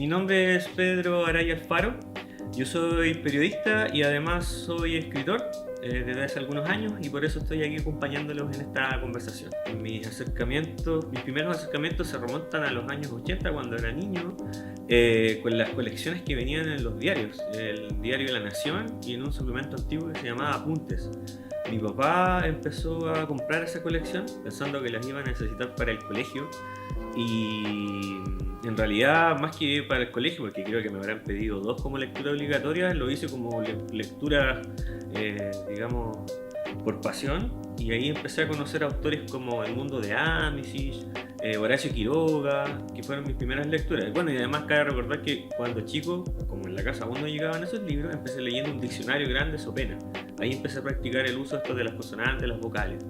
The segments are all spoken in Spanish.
nombre es Pedro Araya Alfaro. Yo soy periodista y además soy escritor desde hace algunos años y por eso estoy aquí acompañándolos en esta conversación. Mis primeros acercamientos se remontan a los años 80 cuando era niño, con las colecciones que venían en los diarios, el diario La Nación y en un suplemento antiguo que se llamaba Apuntes. Mi papá empezó a comprar esa colección pensando que las iba a necesitar para el colegio y en realidad más que para el colegio, porque creo que me habrán pedido 2 como lectura obligatoria, lo hice como lectura, digamos, por pasión, y ahí empecé a conocer autores como El Mundo de Amisis, Horacio Quiroga, que fueron mis primeras lecturas. Bueno, y además cabe recordar que cuando chico, como en la casa aún no llegaban esos libros, empecé leyendo un diccionario grande Sopena. Ahí empecé a practicar el uso de las consonantes, las vocales.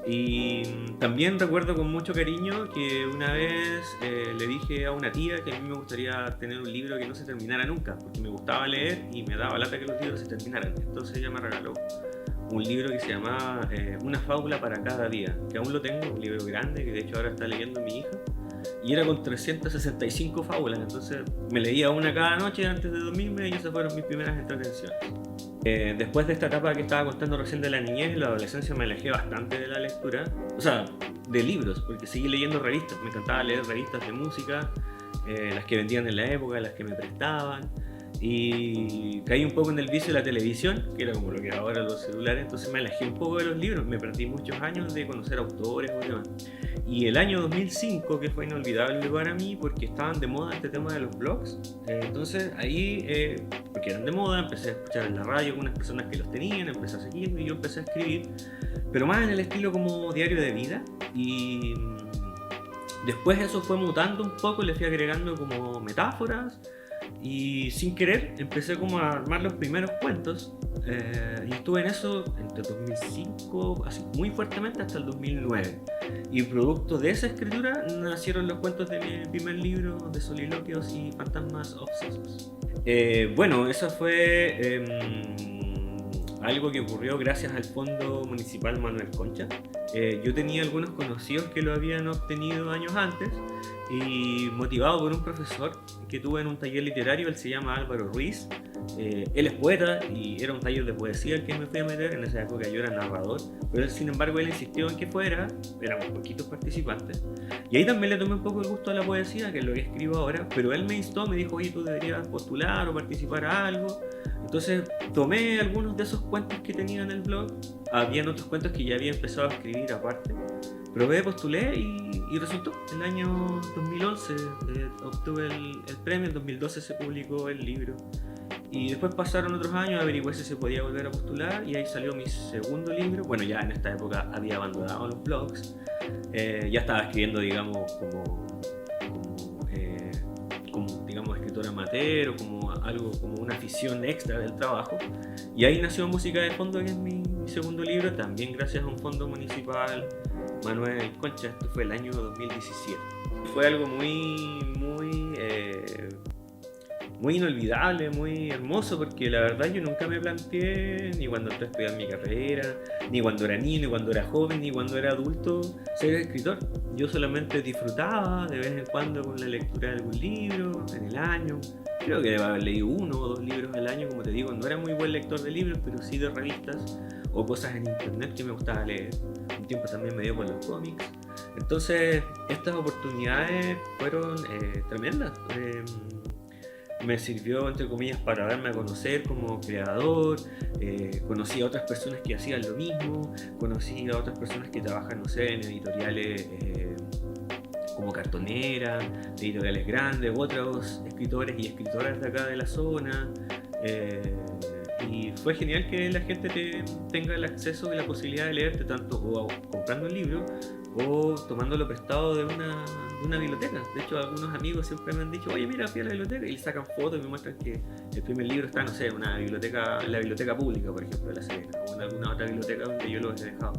Y también recuerdo con mucho cariño que una vez le dije a una tía que a mí me gustaría tener un libro que no se terminara nunca, porque me gustaba leer y me daba lata que los libros se terminaran. Entonces ella me regaló un libro que se llamaba Una fábula para cada día, que aún lo tengo, un libro grande que de hecho ahora está leyendo mi hija, y era con 365 fábulas, entonces me leía una cada noche antes de dormirme y esas fueron mis primeras entretenciones. Después de esta etapa que estaba contando recién de la niñez, en la adolescencia me alejé bastante de la lectura, o sea, de libros, porque seguí leyendo revistas, me encantaba leer revistas de música, las que vendían en la época, las que me prestaban, y caí un poco en el vicio de la televisión, que era como lo que ahora los celulares, entonces me alejé un poco de los libros, me perdí muchos años de conocer autores o demás. Y el año 2005, que fue inolvidable para mí, porque estaban de moda este tema de los blogs, entonces ahí, porque eran de moda, empecé a escuchar en la radio algunas personas que los tenían, empecé a seguir y yo empecé a escribir, pero más en el estilo como diario de vida, y después eso fue mutando un poco, le fui agregando como metáforas, y sin querer empecé como a armar los primeros cuentos, y estuve en eso entre 2005, así muy fuertemente, hasta el 2009, y producto de esa escritura nacieron los cuentos de mi primer libro de soliloquios y fantasmas obsesos. Bueno, eso fue algo que ocurrió gracias al Fondo Municipal Manuel Concha. Yo tenía algunos conocidos que lo habían obtenido años antes y motivado por un profesor que tuve en un taller literario, él se llama Álvaro Ruiz, él es poeta y era un taller de poesía el que me fui a meter, en esa época yo era narrador, pero él, sin embargo él insistió en que fuera, éramos poquitos participantes, y ahí también le tomé un poco el gusto a la poesía, que es lo que escribo ahora, pero él me instó, me dijo, oye, tú deberías postular o participar a algo. Entonces tomé algunos de esos cuentos que tenía en el blog, habían otros cuentos que ya había empezado a escribir aparte, probé, postulé y resultó. El año 2011 obtuve el premio, en 2012 se publicó el libro y después pasaron otros años, averigué si se podía volver a postular y ahí salió mi segundo libro. Bueno, ya en esta época había abandonado los blogs, ya estaba escribiendo, digamos, como digamos, escritor amateur o como algo, como una afición extra del trabajo, y ahí nació Música de Fondo, que es mi segundo libro, también gracias a un fondo municipal Manuel Concha. Esto fue el año 2017. Fue algo muy inolvidable, muy hermoso, porque la verdad yo nunca me planteé, ni cuando entré a estudiar mi carrera, ni cuando era niño, ni cuando era joven, ni cuando era adulto, ser escritor. Yo solamente disfrutaba de vez en cuando con la lectura de algún libro en el año. Creo que debo haber leído 1 o 2 libros al año, como te digo, no era muy buen lector de libros, pero sí de revistas o cosas en internet que me gustaba leer. Un tiempo también me dio por los cómics. Entonces estas oportunidades fueron tremendas. Me sirvió, entre comillas, para darme a conocer como creador, conocí a otras personas que hacían lo mismo, conocí a otras personas que trabajan, no sé, en editoriales como Cartonera, editoriales grandes, otros escritores y escritoras de acá de la zona, y fue genial que la gente tenga el acceso y la posibilidad de leerte tanto o comprando un libro o tomándolo prestado de una biblioteca. De hecho, algunos amigos siempre me han dicho, oye, mira, fui a la biblioteca, y le sacan fotos y me muestran que el primer libro está, no sé, en la biblioteca pública, por ejemplo, de La Serena, o en alguna otra biblioteca donde yo los he dejado.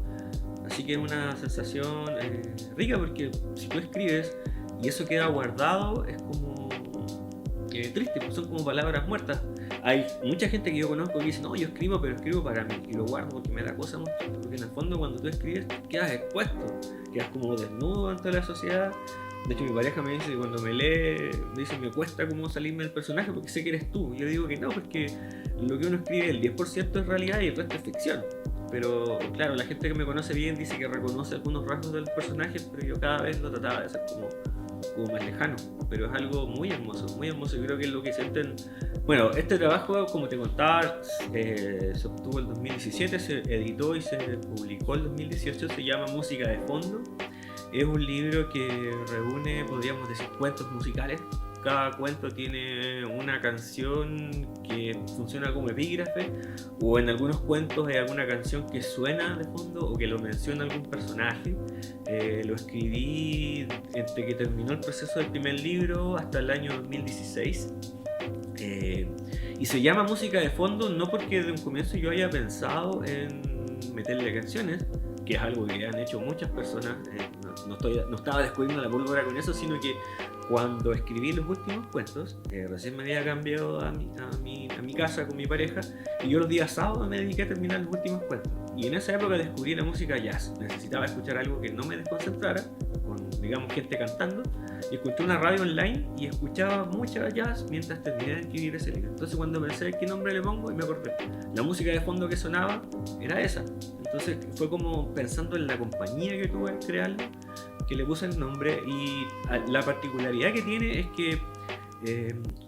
Así que es una sensación rica, porque si tú escribes y eso queda guardado, es como triste, pues son como palabras muertas. Hay mucha gente que yo conozco que dice, no, yo escribo, pero escribo para mí, y lo guardo porque me da cosa mostrar, porque en el fondo cuando tú escribes quedas expuesto, quedas como desnudo ante la sociedad, De hecho, mi pareja me dice, cuando me lee, me dice, me cuesta como salirme del personaje porque sé que eres tú. Yo digo que no, porque lo que uno escribe, el 10% es realidad y el resto es ficción. Pero claro, la gente que me conoce bien dice que reconoce algunos rasgos del personaje, pero yo cada vez lo trataba de hacer como más lejano. Pero es algo muy hermoso, muy hermoso. Y creo que es lo que sienten. Bueno, este trabajo, como te contaba, se obtuvo el 2017, se editó y se publicó el 2018, se llama Música de Fondo. Es un libro que reúne, podríamos decir, cuentos musicales. Cada cuento tiene una canción que funciona como epígrafe, o en algunos cuentos hay alguna canción que suena de fondo o que lo menciona algún personaje. Lo escribí entre que terminó el proceso del primer libro hasta el año 2016. Y se llama Música de Fondo no porque desde un comienzo yo haya pensado en meterle canciones, que es algo que han hecho muchas personas. No estaba descubriendo la pólvora con eso, sino que cuando escribí los últimos cuentos, recién me había cambiado a mi casa con mi pareja, y yo los días sábados me dediqué a terminar los últimos cuentos. Y en esa época descubrí la música jazz. Necesitaba escuchar algo que no me desconcentrara, con, digamos, gente cantando, y encontré una radio online y escuchaba mucha jazz mientras terminé de escribir ese libro. Entonces cuando pensé qué nombre le pongo, y me acordé, la música de fondo que sonaba era esa. Entonces fue como pensando en la compañía que tuve al crearlo, que le puse el nombre. Y la particularidad que tiene es que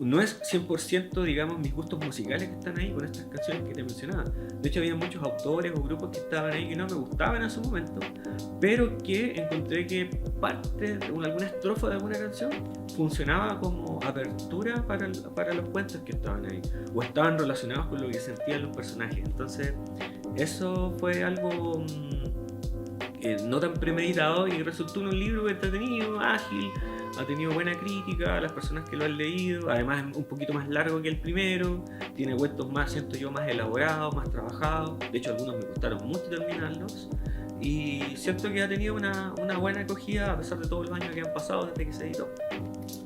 no es 100%, digamos, mis gustos musicales que están ahí con estas canciones que te mencionaba. De hecho, había muchos autores o grupos que estaban ahí que no me gustaban en su momento, pero que encontré que parte de alguna estrofa de alguna canción funcionaba como apertura para los cuentos que estaban ahí, o estaban relacionados con lo que sentían los personajes. Entonces, eso fue algo no tan premeditado, y resultó en un libro entretenido, ágil. Ha tenido buena crítica a las personas que lo han leído. Además es un poquito más largo que el primero, tiene cuentos más, siento yo, más elaborados, más trabajados. De hecho, algunos me costaron mucho terminarlos, y siento que ha tenido una buena acogida a pesar de todos los años que han pasado desde que se editó.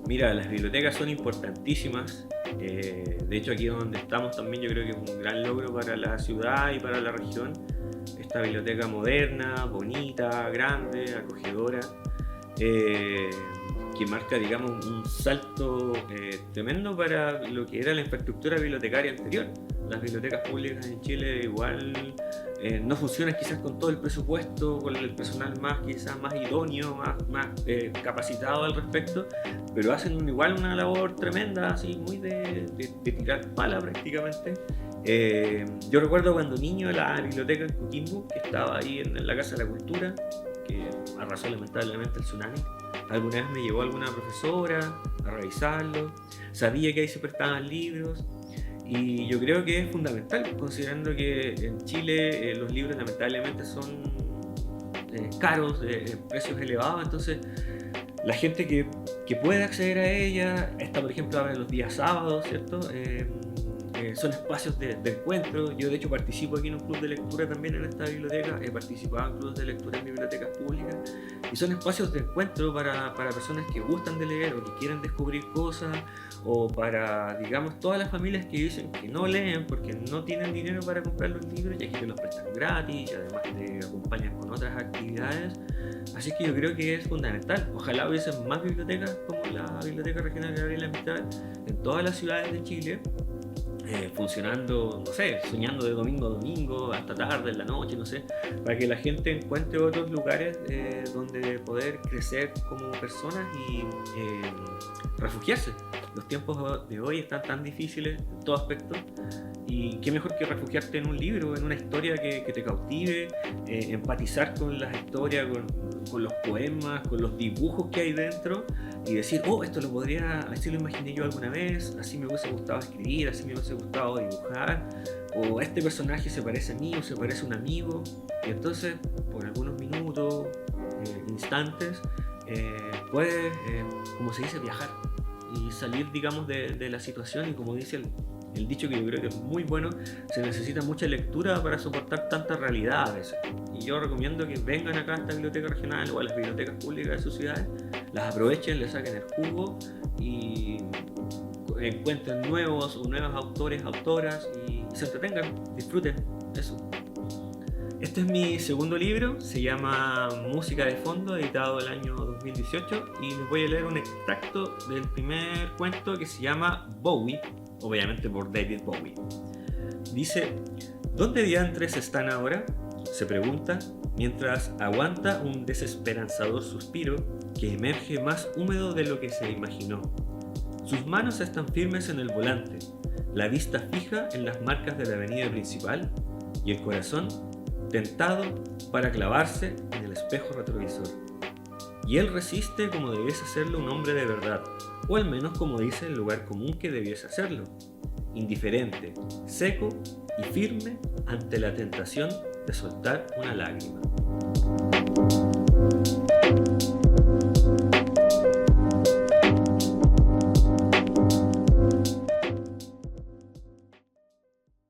Mira, las bibliotecas son importantísimas. De hecho, aquí donde estamos también yo creo que es un gran logro para la ciudad y para la región. Esta biblioteca moderna, bonita, grande, acogedora, que marca, digamos, un salto tremendo para lo que era la infraestructura bibliotecaria anterior. Las bibliotecas públicas en Chile igual no funcionan quizás con todo el presupuesto, con el personal quizás más idóneo, más capacitado al respecto, pero hacen igual una labor tremenda, así muy de tirar pala prácticamente. Yo recuerdo cuando niño la biblioteca en Coquimbo, que estaba ahí en la Casa de la Cultura, que arrasó lamentablemente el tsunami. Alguna vez me llevó alguna profesora a revisarlo, sabía que ahí se prestaban libros, y yo creo que es fundamental, considerando que en Chile los libros lamentablemente son caros, precios elevados. Entonces la gente que puede acceder a ella, esta por ejemplo abre los días sábados, ¿cierto? Son espacios de encuentro. Yo de hecho participo aquí en un club de lectura también en esta biblioteca, he participado en clubes de lectura en bibliotecas públicas, y son espacios de encuentro para personas que gustan de leer o que quieren descubrir cosas, o para, digamos, todas las familias que dicen que no leen porque no tienen dinero para comprar los libros, y aquí te los prestan gratis y además te acompañan con otras actividades. Así que yo creo que es fundamental. Ojalá hubiesen más bibliotecas como la Biblioteca Regional Gabriela Mistral en todas las ciudades de Chile, funcionando, no sé, soñando de domingo a domingo, hasta tarde, en la noche, no sé, para que la gente encuentre otros lugares donde poder crecer como personas y refugiarse. Los tiempos de hoy están tan difíciles en todo aspecto, y qué mejor que refugiarte en un libro, en una historia que te cautive, empatizar con las historias, con los poemas, con los dibujos que hay dentro, y decir, oh, esto lo podría, así lo imaginé yo alguna vez, así me hubiese gustado escribir, así me hubiese gustado dibujar, o este personaje se parece a mí o se parece a un amigo. Y entonces, por algunos minutos, instantes, puedes, como se dice, viajar y salir, digamos, de la situación. Y como dice el dicho, que yo creo que es muy bueno, se necesita mucha lectura para soportar tanta realidad a veces. Y yo recomiendo que vengan acá a esta biblioteca regional o a las bibliotecas públicas de sus ciudades, las aprovechen, le saquen el jugo y encuentren nuevos o nuevos autores, autoras, y se entretengan, disfruten eso. Este es mi segundo libro, se llama Música de Fondo, editado el año 2018, y les voy a leer un extracto del primer cuento que se llama Bowie, obviamente por David Bowie. Dice: ¿dónde diantres están ahora?, se pregunta, mientras aguanta un desesperanzador suspiro que emerge más húmedo de lo que se imaginó. Sus manos están firmes en el volante, la vista fija en las marcas de la avenida principal y el corazón tentado para clavarse en el espejo retrovisor. Y él resiste como debiese hacerlo un hombre de verdad, o al menos como dice el lugar común que debiese hacerlo, indiferente, seco y firme ante la tentación de soltar una lágrima.